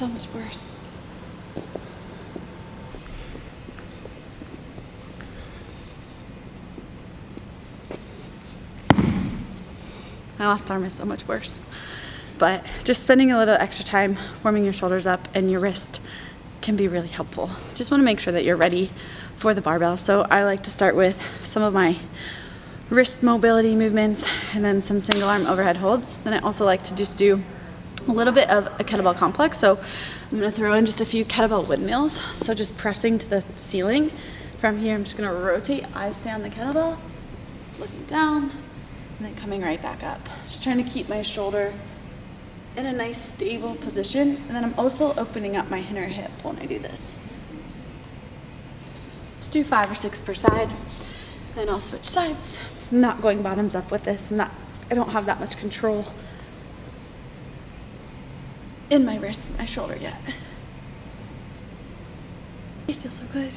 So much worse. My left arm is so much worse. But just spending a little extra time warming your shoulders up and your wrist can be really helpful. Just want to make sure that you're ready for the barbell. So I like to start with some of my wrist mobility movements and then some single arm overhead holds. Then I also like to just do a little bit of a kettlebell complex. So I'm going to throw in just a few kettlebell windmills. So just pressing to the ceiling. From here, I'm just going to rotate, eyes stay on the kettlebell, looking down, and then coming right back up. Just trying to keep my shoulder in a nice stable position. And then I'm also opening up my inner hip when I do this. Just do 5 or 6 per side. Then I'll switch sides. I'm not going bottoms up with this. I don't have that much control in my wrist and my shoulder yet. It feels so good.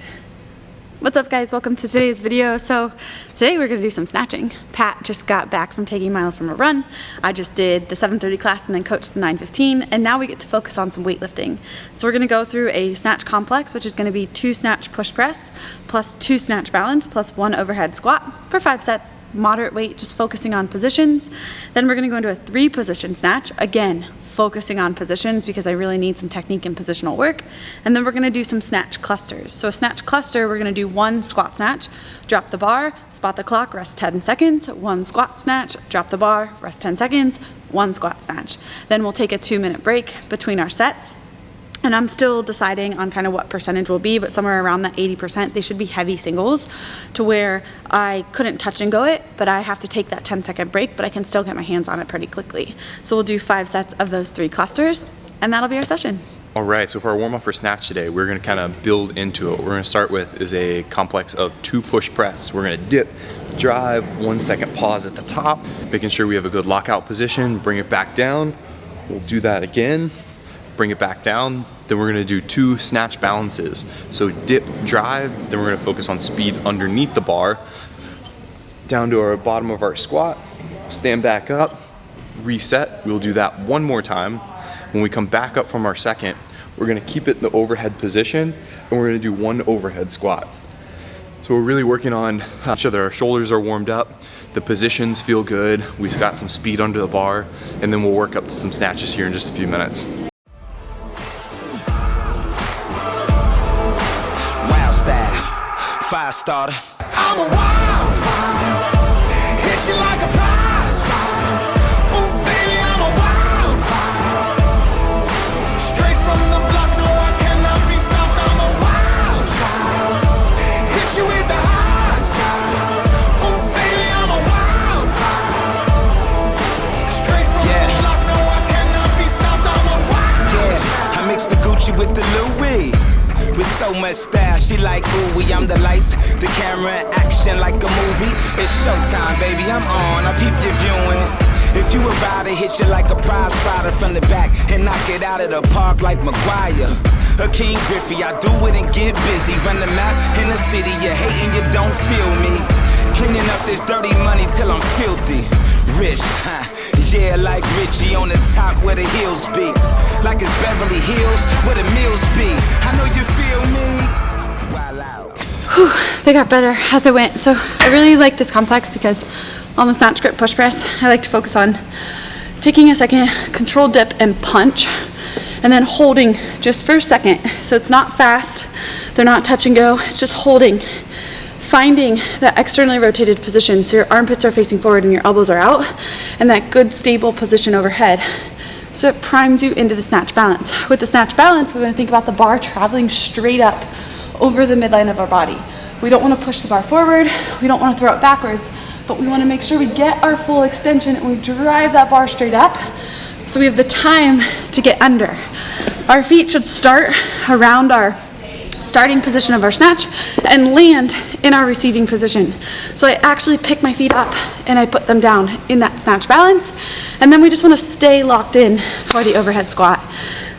What's up, guys? Welcome to today's video. So today we're gonna do some snatching. Pat just got back from taking Milo from a run. I just did the 7:30 class and then coached the 9:15, and now we get to focus on some weightlifting. So we're gonna go through a snatch complex, which is gonna be 2 snatch push press, plus 2 snatch balance, plus 1 overhead squat for 5 sets, moderate weight, just focusing on positions. Then we're gonna go into a 3 position snatch, again, focusing on positions because I really need some technique and positional work. And then we're gonna do some snatch clusters. So a snatch cluster, we're gonna do 1 squat snatch, drop the bar, spot the clock, rest 10 seconds, 1 squat snatch, drop the bar, rest 10 seconds, 1 squat snatch. Then we'll take a 2-minute break between our sets. And I'm still deciding on kind of what percentage will be, but somewhere around that 80%, they should be heavy singles to where I couldn't touch and go it, but I have to take that 10-second break, but I can still get my hands on it pretty quickly. So we'll do 5 sets of those 3 clusters, and that'll be our session. All right, so for our warm up for snatch today, we're gonna kind of build into it. What we're gonna start with is a complex of 2 push press. We're gonna dip, drive, 1 second pause at the top, making sure we have a good lockout position, bring it back down. We'll do that again, bring it back down. Then we're gonna do 2 snatch balances. So dip, drive, then we're gonna focus on speed underneath the bar, down to our bottom of our squat, stand back up, reset. We'll do that 1 more time. When we come back up from our second, we're gonna keep it in the overhead position, and we're gonna do 1 overhead squat. So we're really working on making sure that our shoulders are warmed up, the positions feel good, we've got some speed under the bar, and then we'll work up to some snatches here in just a few minutes. Fire starter. I'm a wildfire. Hit you like a prize fire. Ooh, baby, I'm a wildfire. Straight from the block, no, I cannot be stopped. I'm a wild child. Hit you with the hard style. Ooh, baby, I'm a wildfire. Straight from the block, no, I cannot be stopped. I'm a wild child. I mix the Gucci with the Louis. With so much style, she like ooey. I'm the lights, the camera, action like a movie. It's showtime, baby, I'm on. I peep your viewing it. If you about to hit you like a prize fighter from the back and knock it out of the park like Maguire. A King Griffey, I do it and get busy. Run the map in the city, you're hating, you don't feel me. Cleaning up this dirty money till I'm filthy. Rich, yeah, like Richie on the top where the hills be. Like it's Beverly Hills where the meals be. I know you feel me. Wild out. Whew, they got better as I went. So I really like this complex because on the snatch grip push press, I like to focus on taking a second, control dip and punch, and then holding just for a second. So it's not fast, they're not touch and go, it's just holding. Finding that externally rotated position so your armpits are facing forward and your elbows are out, and that good stable position overhead. So it primes you into the snatch balance. With the snatch balance, we're going to think about the bar traveling straight up over the midline of our body. We don't want to push the bar forward, we don't want to throw it backwards, but we want to make sure we get our full extension and we drive that bar straight up so we have the time to get under. Our feet should start around our starting position of our snatch and land in our receiving position. So I actually pick my feet up and I put them down in that snatch balance, and then we just want to stay locked in for the overhead squat.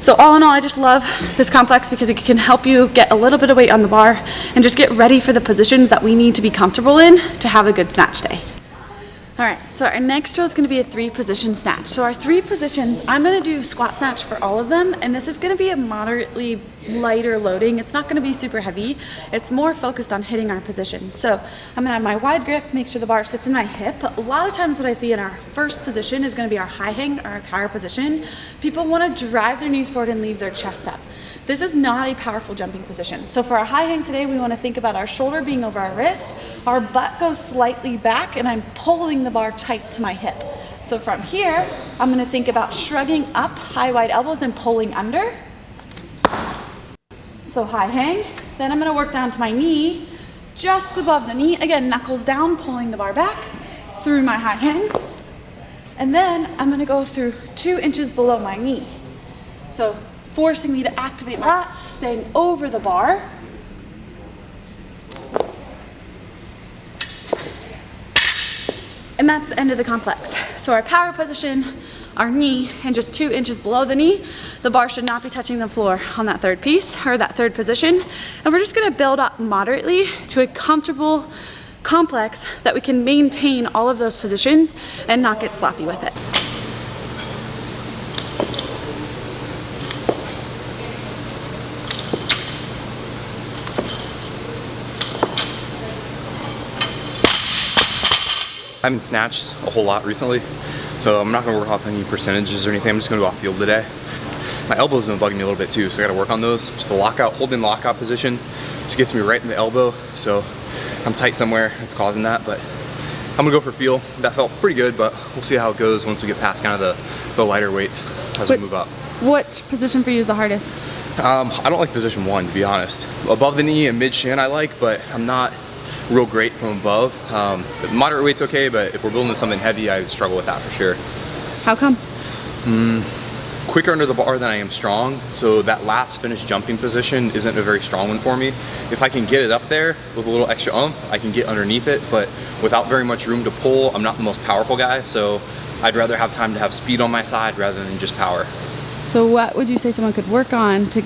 So all in all, I just love this complex because it can help you get a little bit of weight on the bar and just get ready for the positions that we need to be comfortable in to have a good snatch day. All right, so our next drill is gonna be a 3-position snatch. So our 3 positions, I'm gonna do squat snatch for all of them, and this is gonna be a moderately lighter loading. It's not gonna be super heavy. It's more focused on hitting our position. So I'm gonna have my wide grip, make sure the bar sits in my hip. A lot of times what I see in our first position is gonna be our high hang or our power position. People wanna drive their knees forward and leave their chest up. This is not a powerful jumping position. So for our high hang today, we wanna think about our shoulder being over our wrist, our butt goes slightly back, and I'm pulling the bar tight to my hip. So from here, I'm gonna think about shrugging up, high wide elbows, and pulling under. So high hang, then I'm gonna work down to my knee, just above the knee. Again, knuckles down, pulling the bar back through my high hang. And then I'm gonna go through 2 inches below my knee. So forcing me to activate my lats, staying over the bar. And that's the end of the complex. So our power position, our knee, and just 2 inches below the knee. The bar should not be touching the floor on that 3rd piece, or that 3rd position. And we're just gonna build up moderately to a comfortable complex that we can maintain all of those positions and not get sloppy with it. I haven't snatched a whole lot recently, so I'm not gonna work off any percentages or anything. I'm just gonna go off field today. My elbow's been bugging me a little bit too, so I gotta work on those. Just the lockout, holding lockout position, just gets me right in the elbow, so I'm tight somewhere, it's causing that, but I'm gonna go for feel. That felt pretty good, but we'll see how it goes once we get past kind of the lighter weights as we move up. Which position for you is the hardest? I don't like position 1, to be honest. Above the knee and mid shin I like, but I'm not real great from above. Moderate weight's okay, but if we're building something heavy, I would struggle with that for sure. How come? Quicker under the bar than I am strong, so that last finish jumping position isn't a very strong one for me. If I can get it up there with a little extra oomph, I can get underneath it, but without very much room to pull, I'm not the most powerful guy, so I'd rather have time to have speed on my side rather than just power. So what would you say someone could work on to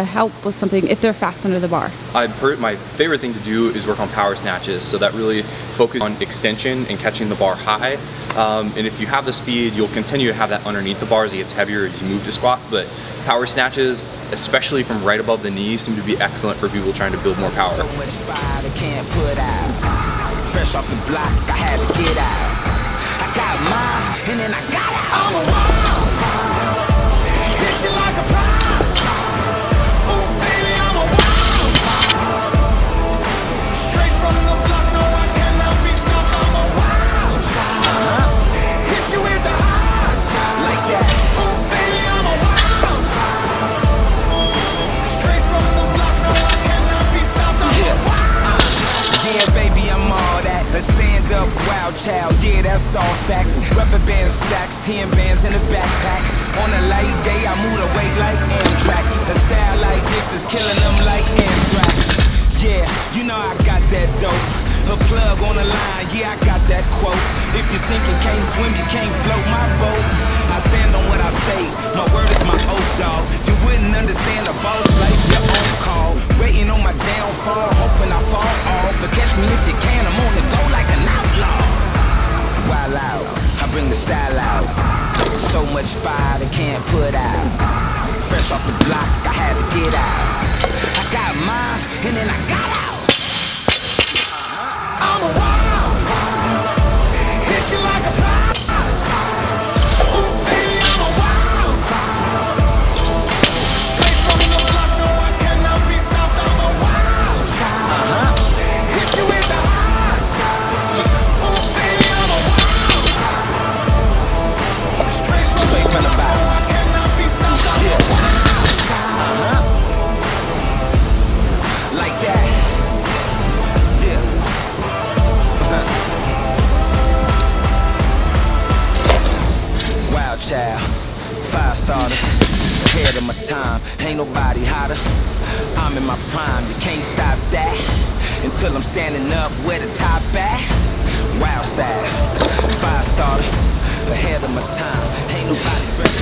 help with something if they're fast under the bar? My favorite thing to do is work on power snatches, so that really focuses on extension and catching the bar high. And if you have the speed, you'll continue to have that underneath the bar as it gets heavier as you move to squats, but power snatches, especially from right above the knee, seem to be excellent for people trying to build more power. So much fire they can't put out. Fresh off the block, I had to get out. I got mine, and then I got out. I'm a wildfire, hit you like a prize fire. Oh baby, I'm a wildfire. Straight from the block, no I cannot be stopped. I'm a wildfire. Hit you with the hard style. Like that. Oh baby, I'm a wildfire. Straight from the block, no I cannot be stopped. I'm a wildfire. Yeah baby, I'm all that. Let's stand up, wild child. Yeah, that's all facts. Rubber band stacks, 10 bands in a backpack. On a light day, I move the weight like Amtrak. A style like this is killing them like anthrax. Yeah, you know I got that dope. A plug on the line, yeah, I got that quote. If you sink and can't swim, you can't float my boat. I stand on what I say, my word is my oath, dog. You wouldn't understand a boss like your own call. Waiting on my downfall, hoping I fall off. But catch me if you can, I'm on the go like an outlaw. Wild out, I bring the style out. So much fire they can't put out. Fresh off the block, I had to get out. I got mine, and then I got out. I'm a wildfire, hit you like a prize fire. Ooh baby, I'm a wildfire. Straight from the block, no I cannot be stopped. I'm a wildfire. Hit you with the hard style. Ooh baby, I'm a wildfire. Straight from the block, no I cannot be stopped. I'm a wildfire. Like that. Wild child, fire starter, ahead of my time, ain't nobody hotter. I'm in my prime, you can't stop that, until I'm standing up where the top at. Wild style, fire starter, ahead of my time, ain't nobody fresh.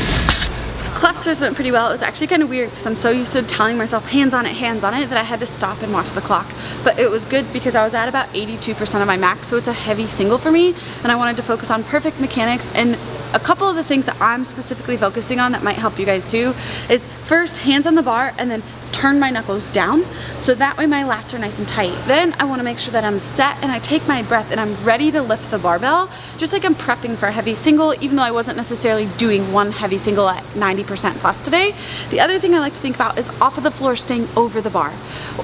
Clusters went pretty well. It was actually kind of weird because I'm so used to telling myself hands on it, that I had to stop and watch the clock. But it was good because I was at about 82% of my max, so it's a heavy single for me, and I wanted to focus on perfect mechanics. And a couple of the things that I'm specifically focusing on that might help you guys too is first hands on the bar and then turn my knuckles down so that way my lats are nice and tight. Then I want to make sure that I'm set and I take my breath and I'm ready to lift the barbell, just like I'm prepping for a heavy single, even though I wasn't necessarily doing one heavy single at 90% plus today. The other thing I like to think about is off of the floor, staying over the bar.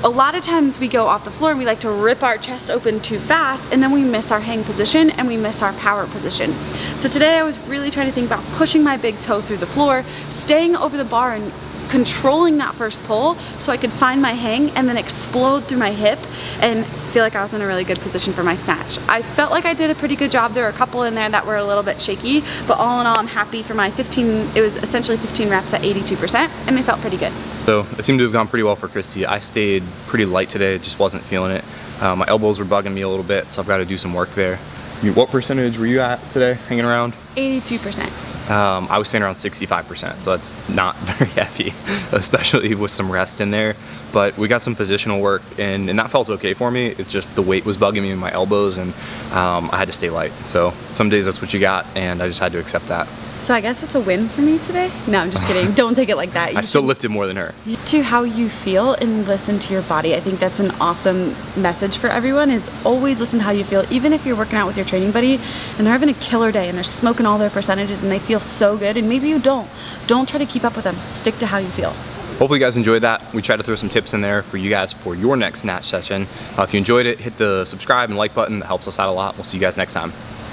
A lot of times we go off the floor and we like to rip our chest open too fast, and then we miss our hang position and we miss our power position. So today I was really trying to think about pushing my big toe through the floor, staying over the bar and controlling that first pull so I could find my hang and then explode through my hip and feel like I was in a really good position for my snatch. I felt like I did a pretty good job. There were a couple in there that were a little bit shaky, but all in all I'm happy for my 15, it was essentially 15 reps at 82%, and they felt pretty good. So it seemed to have gone pretty well for Christy. I stayed pretty light today, just wasn't feeling it. My elbows were bugging me a little bit, so I've got to do some work there. What percentage were you at today, hanging around? 82%. I was staying around 65%, so that's not very heavy, especially with some rest in there. But we got some positional work, and that felt okay for me. It's just the weight was bugging me in my elbows, and I had to stay light. So some days that's what you got, and I just had to accept that. So I guess it's a win for me today. No, I'm just kidding. Don't take it like that. I still lifted more than her. To how you feel and listen to your body. I think that's an awesome message for everyone, is always listen to how you feel. Even if you're working out with your training buddy and they're having a killer day and they're smoking all their percentages and they feel so good, and maybe you don't try to keep up with them. Stick to how you feel. Hopefully you guys enjoyed that. We tried to throw some tips in there for you guys for your next snatch session. If you enjoyed it, hit the subscribe and like button. That helps us out a lot. We'll see you guys next time.